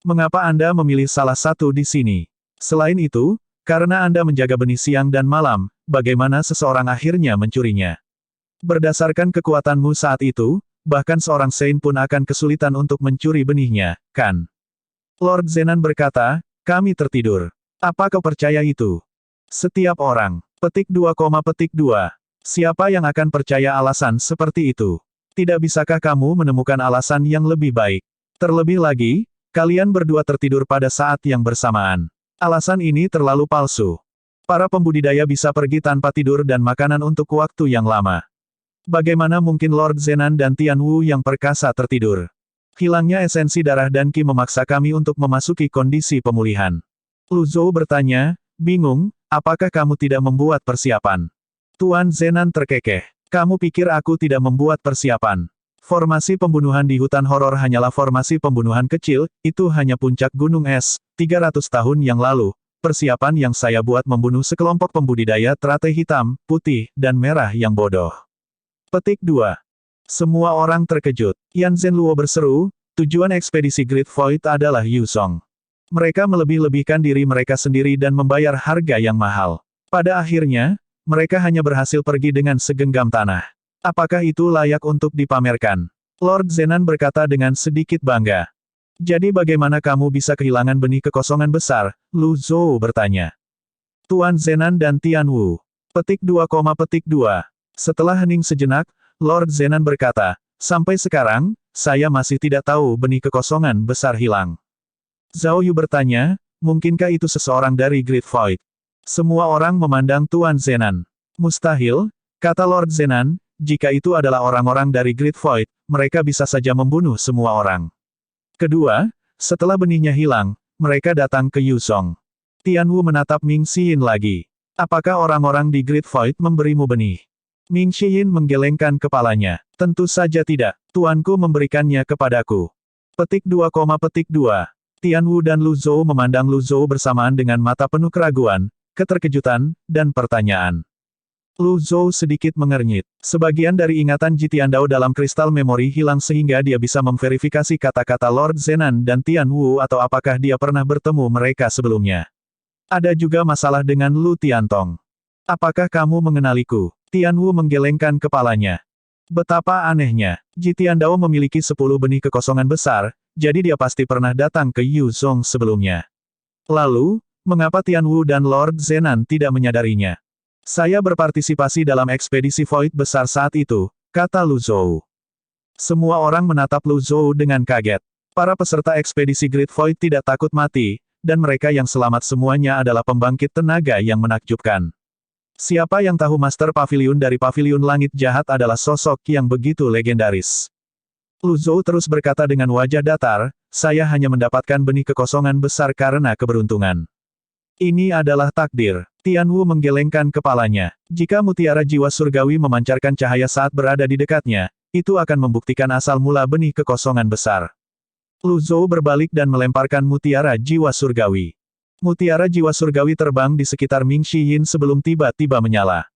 Mengapa Anda memilih salah satu di sini? Selain itu, karena Anda menjaga benih siang dan malam, bagaimana seseorang akhirnya mencurinya? Berdasarkan kekuatanmu saat itu, bahkan seorang Saint pun akan kesulitan untuk mencuri benihnya, kan? Lord Zenan berkata, kami tertidur. Apa kau percaya itu? Setiap orang. Petik 2, petik 2. Siapa yang akan percaya alasan seperti itu? Tidak bisakah kamu menemukan alasan yang lebih baik? Terlebih lagi, kalian berdua tertidur pada saat yang bersamaan. Alasan ini terlalu palsu. Para pembudidaya bisa pergi tanpa tidur dan makanan untuk waktu yang lama. Bagaimana mungkin Lord Zenan dan Tian Wu yang perkasa tertidur? Hilangnya esensi darah dan Qi memaksa kami untuk memasuki kondisi pemulihan. Lu Zhou bertanya, bingung, apakah kamu tidak membuat persiapan? Tuan Zenan terkekeh. Kamu pikir aku tidak membuat persiapan? Formasi pembunuhan di hutan horor hanyalah formasi pembunuhan kecil, itu hanya puncak gunung es, 300 tahun yang lalu. Persiapan yang saya buat membunuh sekelompok pembudidaya teratai hitam, putih, dan merah yang bodoh. Petik 2. Semua orang terkejut. Yan Zhenluo berseru, tujuan ekspedisi Great Void adalah Yu Song. Mereka melebih-lebihkan diri mereka sendiri dan membayar harga yang mahal. Pada akhirnya, mereka hanya berhasil pergi dengan segenggam tanah. Apakah itu layak untuk dipamerkan? Lord Zenan berkata dengan sedikit bangga. Jadi bagaimana kamu bisa kehilangan benih kekosongan besar? Lu Zhou bertanya. Tuan Zenan dan Tian Wu. Petik 2, petik 2. Setelah hening sejenak, Lord Zenan berkata, sampai sekarang, saya masih tidak tahu benih kekosongan besar hilang. Zhao Yu bertanya, mungkinkah itu seseorang dari Great Void? Semua orang memandang Tuan Zenan. Mustahil, kata Lord Zenan, jika itu adalah orang-orang dari Great Void, mereka bisa saja membunuh semua orang. Kedua, setelah benihnya hilang, mereka datang ke Yu Song. Tian Wu menatap Ming Shiyin lagi. Apakah orang-orang di Great Void memberimu benih? Ming Shiyin menggelengkan kepalanya. Tentu saja tidak, tuanku memberikannya kepadaku. Petik 2, petik 2. Tian Wu dan Lu Zhou memandang Lu Zhou bersamaan dengan mata penuh keraguan, keterkejutan, dan pertanyaan. Lu Zhou sedikit mengernyit. Sebagian dari ingatan Ji Tiandao dalam kristal memori hilang sehingga dia bisa memverifikasi kata-kata Lord Zenan dan Tian Wu atau apakah dia pernah bertemu mereka sebelumnya. Ada juga masalah dengan Lu Tiantong. Apakah kamu mengenaliku? Tian Wu menggelengkan kepalanya. Betapa anehnya. Ji Tiandao memiliki 10 benih kekosongan besar, jadi dia pasti pernah datang ke Yu Song sebelumnya. Lalu, mengapa Tian Wu dan Lord Zenan tidak menyadarinya? Saya berpartisipasi dalam ekspedisi Void besar saat itu, kata Lu Zhou. Semua orang menatap Lu Zhou dengan kaget. Para peserta ekspedisi Great Void tidak takut mati, dan mereka yang selamat semuanya adalah pembangkit tenaga yang menakjubkan. Siapa yang tahu Master Pavilion dari Pavilion Langit Jahat adalah sosok yang begitu legendaris. Lu Zhou terus berkata dengan wajah datar, saya hanya mendapatkan benih kekosongan besar karena keberuntungan. Ini adalah takdir. Tian Wu menggelengkan kepalanya. Jika mutiara jiwa surgawi memancarkan cahaya saat berada di dekatnya, itu akan membuktikan asal mula benih kekosongan besar. Lu Zhou berbalik dan melemparkan mutiara jiwa surgawi. Mutiara jiwa surgawi terbang di sekitar Ming Shiyin sebelum tiba-tiba menyala.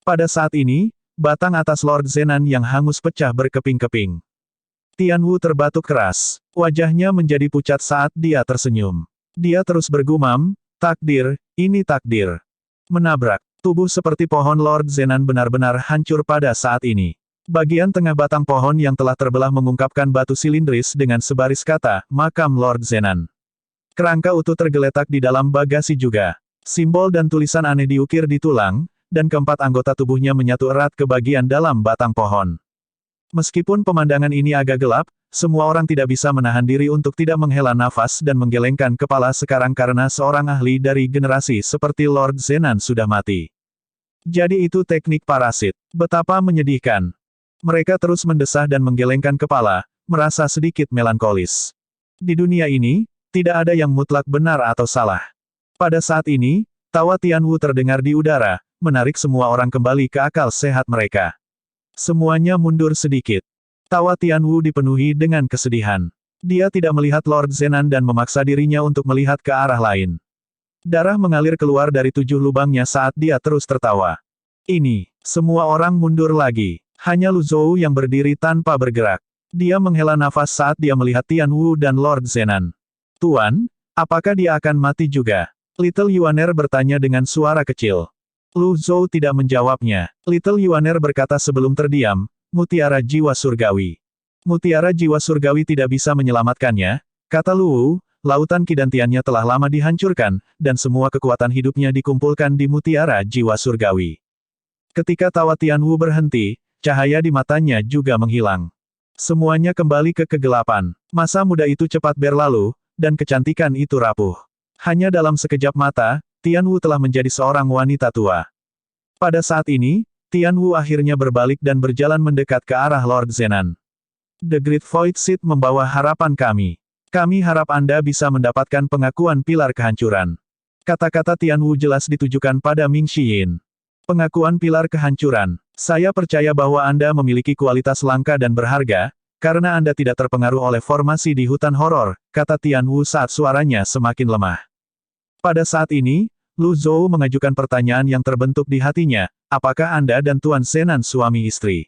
Pada saat ini, batang atas Lord Zenan yang hangus pecah berkeping-keping. Tian Wu terbatuk keras. Wajahnya menjadi pucat saat dia tersenyum. Dia terus bergumam, takdir, ini takdir. Menabrak. Tubuh seperti pohon Lord Zenan benar-benar hancur pada saat ini. Bagian tengah batang pohon yang telah terbelah mengungkapkan batu silindris dengan sebaris kata, makam Lord Zenan. Kerangka utuh tergeletak di dalam bagasi juga. Simbol dan tulisan aneh diukir di tulang, dan keempat anggota tubuhnya menyatu erat ke bagian dalam batang pohon. Meskipun pemandangan ini agak gelap, semua orang tidak bisa menahan diri untuk tidak menghela nafas dan menggelengkan kepala sekarang karena seorang ahli dari generasi seperti Lord Zenan sudah mati. Jadi itu teknik parasit. Betapa menyedihkan. Mereka terus mendesah dan menggelengkan kepala, merasa sedikit melankolis. Di dunia ini, tidak ada yang mutlak benar atau salah. Pada saat ini, tawa Tian Wu terdengar di udara, menarik semua orang kembali ke akal sehat mereka. Semuanya mundur sedikit. Tawa Tian Wu dipenuhi dengan kesedihan. Dia tidak melihat Lord Zenan dan memaksa dirinya untuk melihat ke arah lain. Darah mengalir keluar dari 7 lubangnya saat dia terus tertawa. Ini, semua orang mundur lagi. Hanya Lu Zhou yang berdiri tanpa bergerak. Dia menghela nafas saat dia melihat Tian Wu dan Lord Zenan. Tuan, apakah dia akan mati juga? Little Yuaner bertanya dengan suara kecil. Lu Zhou tidak menjawabnya. Little Yuaner berkata sebelum terdiam, mutiara jiwa surgawi. Mutiara jiwa surgawi tidak bisa menyelamatkannya, kata Lu Wu, lautan kidantiannya telah lama dihancurkan, dan semua kekuatan hidupnya dikumpulkan di mutiara jiwa surgawi. Ketika tawa Tian Wu berhenti, cahaya di matanya juga menghilang. Semuanya kembali ke kegelapan. Masa muda itu cepat berlalu, dan kecantikan itu rapuh. Hanya dalam sekejap mata, Tian Wu telah menjadi seorang wanita tua. Pada saat ini, Tian Wu akhirnya berbalik dan berjalan mendekat ke arah Lord Zenan. The Great Void Seed membawa harapan kami. Kami harap Anda bisa mendapatkan pengakuan pilar kehancuran. Kata-kata Tian Wu jelas ditujukan pada Ming Shiyin. Pengakuan pilar kehancuran. Saya percaya bahwa Anda memiliki kualitas langka dan berharga, karena Anda tidak terpengaruh oleh formasi di hutan horor, kata Tian Wu saat suaranya semakin lemah. Pada saat ini, Lu Zhou mengajukan pertanyaan yang terbentuk di hatinya, apakah Anda dan Tuan Zenan suami istri?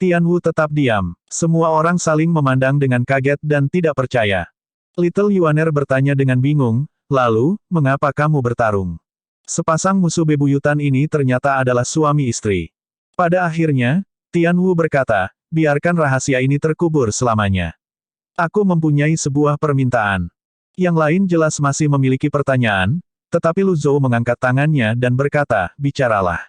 Tian Wu tetap diam. Semua orang saling memandang dengan kaget dan tidak percaya. Little Yuaner bertanya dengan bingung, lalu, mengapa kamu bertarung? Sepasang musuh bebuyutan ini ternyata adalah suami istri. Pada akhirnya, Tian Wu berkata, biarkan rahasia ini terkubur selamanya. Aku mempunyai sebuah permintaan. Yang lain jelas masih memiliki pertanyaan, tetapi Lu Zhou mengangkat tangannya dan berkata, bicaralah.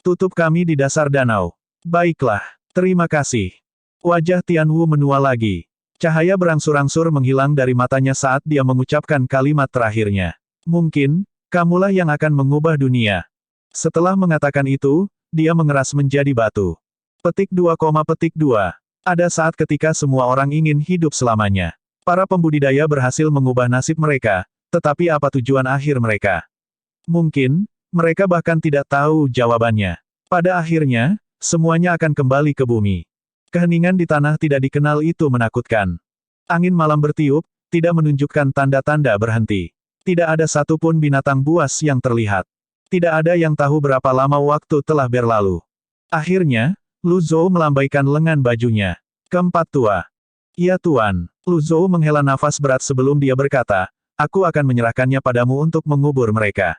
Tutup kami di dasar danau. Baiklah, terima kasih. Wajah Tian Wu menua lagi. Cahaya berangsur-angsur menghilang dari matanya saat dia mengucapkan kalimat terakhirnya. Mungkin, kamulah yang akan mengubah dunia. Setelah mengatakan itu, dia mengeras menjadi batu. Petik 2, petik 2. Ada saat ketika semua orang ingin hidup selamanya. Para pembudidaya berhasil mengubah nasib mereka, tetapi apa tujuan akhir mereka? Mungkin, mereka bahkan tidak tahu jawabannya. Pada akhirnya, semuanya akan kembali ke bumi. Keheningan di tanah tidak dikenal itu menakutkan. Angin malam bertiup, tidak menunjukkan tanda-tanda berhenti. Tidak ada satupun binatang buas yang terlihat. Tidak ada yang tahu berapa lama waktu telah berlalu. Akhirnya, Lu Zhou melambaikan lengan bajunya. Keempat tua. Ya Tuan. Lu Zhou menghela nafas berat sebelum dia berkata, aku akan menyerahkannya padamu untuk mengubur mereka.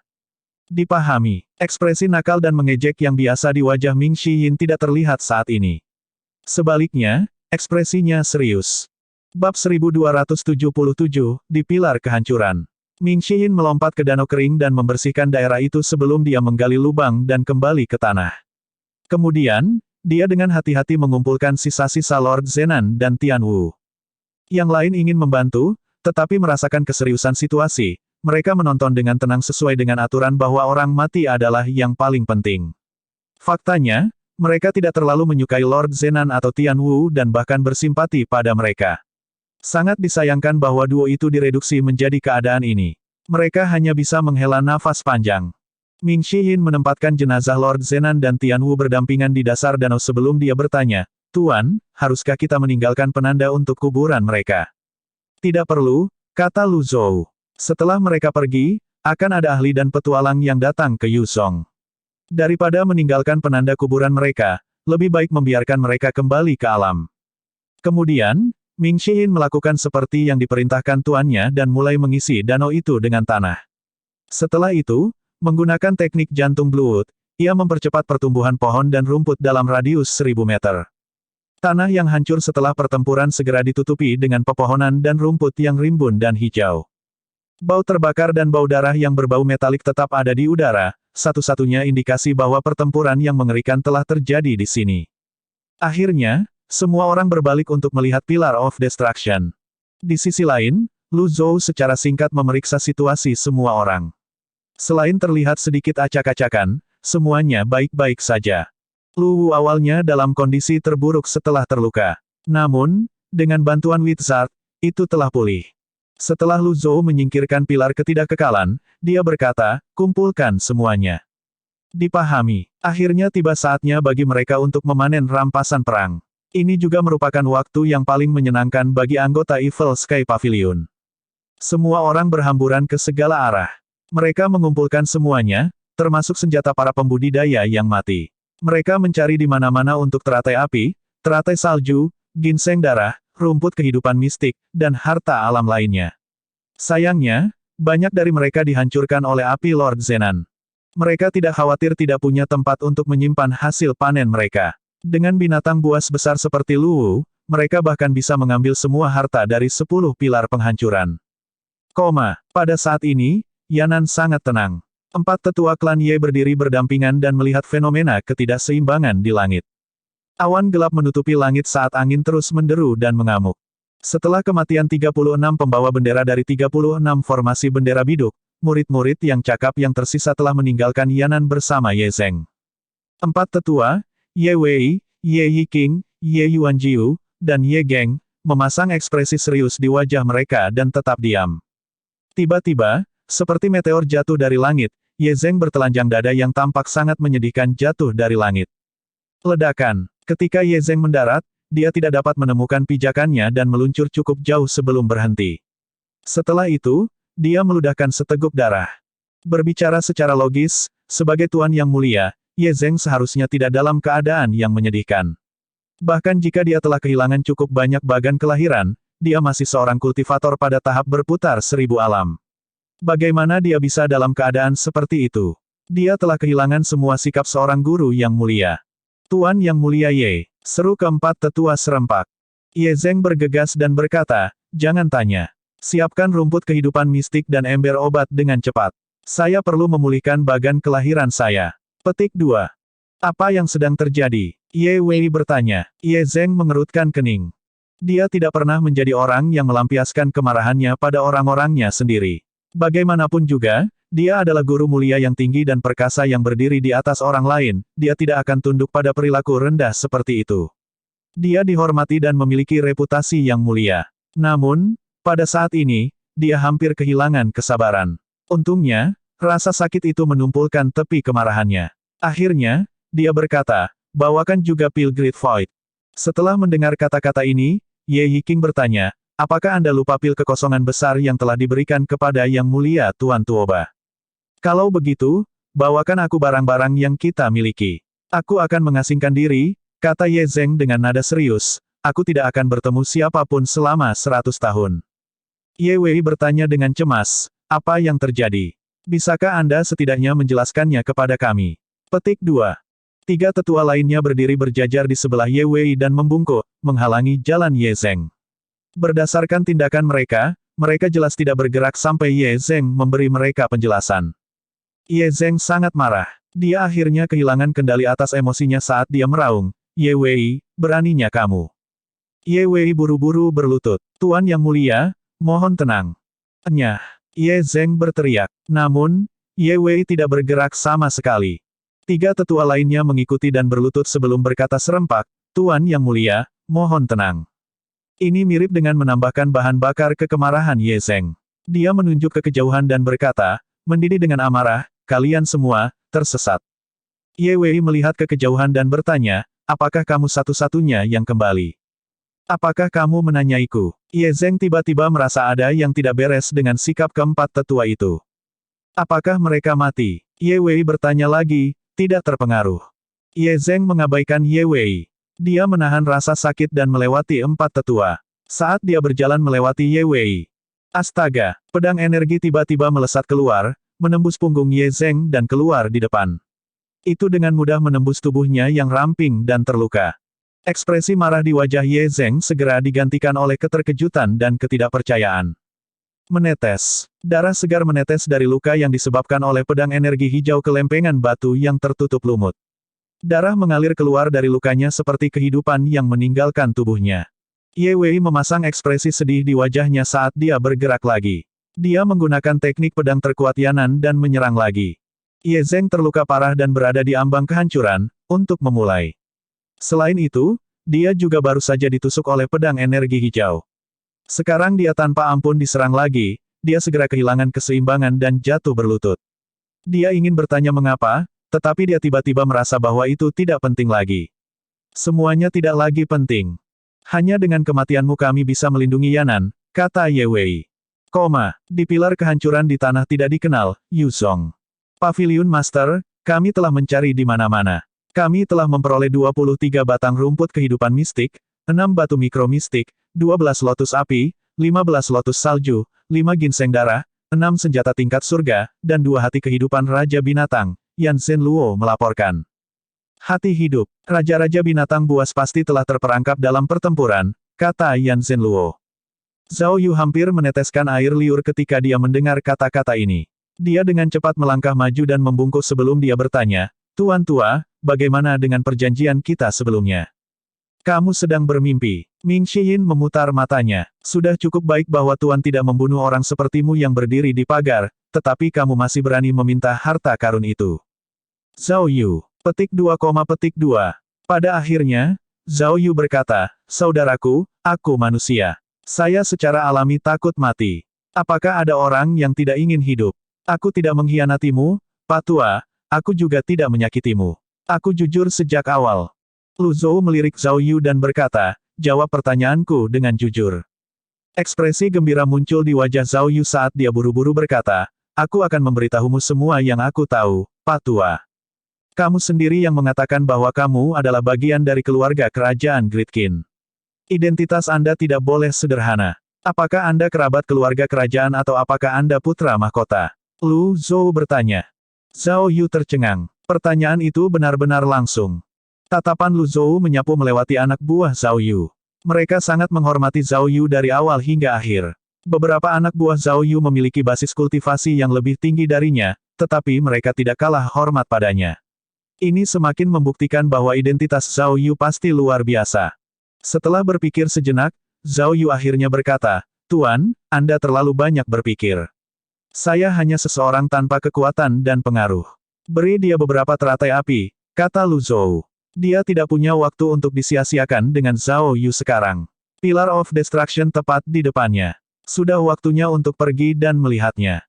Dipahami. Ekspresi nakal dan mengejek yang biasa di wajah Ming Shiyin tidak terlihat saat ini. Sebaliknya, ekspresinya serius. Bab 1277, di Pilar Kehancuran. Ming Shiyin melompat ke danau kering dan membersihkan daerah itu sebelum dia menggali lubang dan kembali ke tanah. Kemudian, dia dengan hati-hati mengumpulkan sisa-sisa Lord Zenan dan Tian Wu. Yang lain ingin membantu, tetapi merasakan keseriusan situasi, mereka menonton dengan tenang sesuai dengan aturan bahwa orang mati adalah yang paling penting. Faktanya, mereka tidak terlalu menyukai Lord Zenan atau Tian Wu dan bahkan bersimpati pada mereka. Sangat disayangkan bahwa duo itu direduksi menjadi keadaan ini. Mereka hanya bisa menghela nafas panjang. Ming Shihin menempatkan jenazah Lord Zenan dan Tian Wu berdampingan di dasar danau sebelum dia bertanya, "Tuan, haruskah kita meninggalkan penanda untuk kuburan mereka?" "Tidak perlu," kata Lu Zhou. Setelah mereka pergi, akan ada ahli dan petualang yang datang ke Yuzhong. Daripada meninggalkan penanda kuburan mereka, lebih baik membiarkan mereka kembali ke alam. Kemudian, Ming Shihin melakukan seperti yang diperintahkan tuannya dan mulai mengisi danau itu dengan tanah. Setelah itu, menggunakan teknik jantung blood, ia mempercepat pertumbuhan pohon dan rumput dalam radius 1000 meter. Tanah yang hancur setelah pertempuran segera ditutupi dengan pepohonan dan rumput yang rimbun dan hijau. Bau terbakar dan bau darah yang berbau metalik tetap ada di udara, satu-satunya indikasi bahwa pertempuran yang mengerikan telah terjadi di sini. Akhirnya, semua orang berbalik untuk melihat Pillar of Destruction. Di sisi lain, Lu Zhou secara singkat memeriksa situasi semua orang. Selain terlihat sedikit acak-acakan, semuanya baik-baik saja. Lu Wu awalnya dalam kondisi terburuk setelah terluka. Namun, dengan bantuan Wizard, itu telah pulih. Setelah Lu Zhou menyingkirkan pilar ketidakkekalan, dia berkata, "Kumpulkan semuanya." Dipahami. Akhirnya tiba saatnya bagi mereka untuk memanen rampasan perang. Ini juga merupakan waktu yang paling menyenangkan bagi anggota Evil Sky Pavilion. Semua orang berhamburan ke segala arah. Mereka mengumpulkan semuanya, termasuk senjata para pembudidaya yang mati. Mereka mencari di mana-mana untuk teratai api, teratai salju, ginseng darah, rumput kehidupan mistik, dan harta alam lainnya. Sayangnya, banyak dari mereka dihancurkan oleh api Lord Zenan. Mereka tidak khawatir tidak punya tempat untuk menyimpan hasil panen mereka. Dengan binatang buas besar seperti Lu Wu, mereka bahkan bisa mengambil semua harta dari 10 pilar penghancuran. Pada saat ini, Yanan sangat tenang. 4 tetua klan Ye berdiri berdampingan dan melihat fenomena ketidakseimbangan di langit. Awan gelap menutupi langit saat angin terus menderu dan mengamuk. Setelah kematian 36 pembawa bendera dari 36 formasi bendera biduk, murid-murid yang cakap yang tersisa telah meninggalkan Yanan bersama Ye Zheng. 4 tetua, Ye Wei, Ye Yiking, Ye Yuanjiu, dan Ye Geng, memasang ekspresi serius di wajah mereka dan tetap diam. Tiba-tiba, seperti meteor jatuh dari langit, Ye Zheng bertelanjang dada yang tampak sangat menyedihkan jatuh dari langit. Ledakan. Ketika Ye Zheng mendarat, dia tidak dapat menemukan pijakannya dan meluncur cukup jauh sebelum berhenti. Setelah itu, dia meludahkan seteguk darah. Berbicara secara logis, sebagai tuan yang mulia, Ye Zheng seharusnya tidak dalam keadaan yang menyedihkan. Bahkan jika dia telah kehilangan cukup banyak bagan kelahiran, dia masih seorang kultivator pada tahap berputar 1000 alam. Bagaimana dia bisa dalam keadaan seperti itu? Dia telah kehilangan semua sikap seorang guru yang mulia. Tuan yang mulia Ye, seru keempat tetua serempak. Ye Zheng bergegas dan berkata, "Jangan tanya. Siapkan rumput kehidupan mistik dan ember obat dengan cepat. Saya perlu memulihkan bagan kelahiran saya." Petik 2. Apa yang sedang terjadi? Ye Wei bertanya. Ye Zheng mengerutkan kening. Dia tidak pernah menjadi orang yang melampiaskan kemarahannya pada orang-orangnya sendiri. Bagaimanapun juga, dia adalah guru mulia yang tinggi dan perkasa yang berdiri di atas orang lain, dia tidak akan tunduk pada perilaku rendah seperti itu. Dia dihormati dan memiliki reputasi yang mulia. Namun, pada saat ini, dia hampir kehilangan kesabaran. Untungnya, rasa sakit itu menumpulkan tepi kemarahannya. Akhirnya, dia berkata, "Bawakan juga pil Great Void." Setelah mendengar kata-kata ini, Ye Yiking bertanya, "Apakah Anda lupa pil kekosongan besar yang telah diberikan kepada Yang Mulia Tuan Tuoba? Kalau begitu, bawakan aku barang-barang yang kita miliki. Aku akan mengasingkan diri," kata Ye Zheng dengan nada serius, "aku tidak akan bertemu siapapun selama 100 tahun. Ye Wei bertanya dengan cemas, "Apa yang terjadi? Bisakah Anda setidaknya menjelaskannya kepada kami?" Petik 2. 3 tetua lainnya berdiri berjajar di sebelah Ye Wei dan membungkuk, menghalangi jalan Ye Zheng. Berdasarkan tindakan mereka, mereka jelas tidak bergerak sampai Ye Zheng memberi mereka penjelasan. Ye Zheng sangat marah. Dia akhirnya kehilangan kendali atas emosinya saat dia meraung, "Ye Wei, beraninya kamu. Ye Wei buru-buru berlutut. Tuan Yang Mulia, mohon tenang. Enyah. Ye Zeng berteriak. Namun, Ye Wei tidak bergerak sama sekali. 3 tetua lainnya mengikuti dan berlutut sebelum berkata serempak, Tuan Yang Mulia, mohon tenang. Ini mirip dengan menambahkan bahan bakar ke kemarahan Ye Zeng. Dia menunjuk ke kejauhan dan berkata, mendidih dengan amarah, kalian semua, tersesat. Ye Wei melihat ke kejauhan dan bertanya, apakah kamu satu-satunya yang kembali? Apakah kamu menanyaiku? Ye Zeng tiba-tiba merasa ada yang tidak beres dengan sikap keempat tetua itu. Apakah mereka mati? Ye Wei bertanya lagi, tidak terpengaruh. Ye Zeng mengabaikan Ye Wei. Dia menahan rasa sakit dan melewati 4 tetua. Saat dia berjalan melewati Ye Wei. Astaga, pedang energi tiba-tiba melesat keluar, menembus punggung Ye Zeng dan keluar di depan. Itu dengan mudah menembus tubuhnya yang ramping dan terluka. Ekspresi marah di wajah Ye Zeng segera digantikan oleh keterkejutan dan ketidakpercayaan. Menetes. Darah segar menetes dari luka yang disebabkan oleh pedang energi hijau ke lempengan batu yang tertutup lumut. Darah mengalir keluar dari lukanya seperti kehidupan yang meninggalkan tubuhnya. Ye Wei memasang ekspresi sedih di wajahnya saat dia bergerak lagi. Dia menggunakan teknik pedang terkuat Yanan dan menyerang lagi. Ye Zeng terluka parah dan berada di ambang kehancuran, untuk memulai. Selain itu, dia juga baru saja ditusuk oleh pedang energi hijau. Sekarang dia tanpa ampun diserang lagi, dia segera kehilangan keseimbangan dan jatuh berlutut. Dia ingin bertanya mengapa, tetapi dia tiba-tiba merasa bahwa itu tidak penting lagi. Semuanya tidak lagi penting. Hanya dengan kematianmu kami bisa melindungi Yanan, kata Ye Wei. Di pilar kehancuran di tanah tidak dikenal, Yu Zong. Pavilion Master, kami telah mencari di mana-mana. Kami telah memperoleh 23 batang rumput kehidupan mistik, 6 batu mikro mistik, 12 lotus api, 15 lotus salju, 5 ginseng darah, 6 senjata tingkat surga, dan 2 hati kehidupan Raja Binatang, Yan Zhenluo melaporkan. Hati hidup, Raja-Raja Binatang buas pasti telah terperangkap dalam pertempuran, kata Yan Zhenluo. Zhao Yu hampir meneteskan air liur ketika dia mendengar kata-kata ini. Dia dengan cepat melangkah maju dan membungkuk sebelum dia bertanya, Tuan Tua, bagaimana dengan perjanjian kita sebelumnya? Kamu sedang bermimpi. Ming Xiyin memutar matanya. Sudah cukup baik bahwa Tuan tidak membunuh orang sepertimu yang berdiri di pagar, tetapi kamu masih berani meminta harta karun itu. Zhao Yu. Petik 2, petik 2. Pada akhirnya, Zhao Yu berkata, saudaraku, aku manusia. Saya secara alami takut mati. Apakah ada orang yang tidak ingin hidup? Aku tidak mengkhianatimu, Pak Tua. Aku juga tidak menyakitimu. Aku jujur sejak awal. Lu Zhou melirik Zhao Yu dan berkata, jawab pertanyaanku dengan jujur. Ekspresi gembira muncul di wajah Zhao Yu saat dia buru-buru berkata, aku akan memberitahumu semua yang aku tahu, Pak Tua. Kamu sendiri yang mengatakan bahwa kamu adalah bagian dari keluarga kerajaan Great Qin. Identitas Anda tidak boleh sederhana. Apakah Anda kerabat keluarga kerajaan atau apakah Anda putra mahkota? Lu Zhou bertanya. Zhao Yu tercengang. Pertanyaan itu benar-benar langsung. Tatapan Lu Zhou menyapu melewati anak buah Zhao Yu. Mereka sangat menghormati Zhao Yu dari awal hingga akhir. Beberapa anak buah Zhao Yu memiliki basis kultivasi yang lebih tinggi darinya, tetapi mereka tidak kalah hormat padanya. Ini semakin membuktikan bahwa identitas Zhao Yu pasti luar biasa. Setelah berpikir sejenak, Zhao Yu akhirnya berkata, Tuan, Anda terlalu banyak berpikir. Saya hanya seseorang tanpa kekuatan dan pengaruh. Beri dia beberapa teratai api, kata Lu Zhou. Dia tidak punya waktu untuk disia-siakan dengan Zhao Yu sekarang. Pillar of Destruction tepat di depannya. Sudah waktunya untuk pergi dan melihatnya.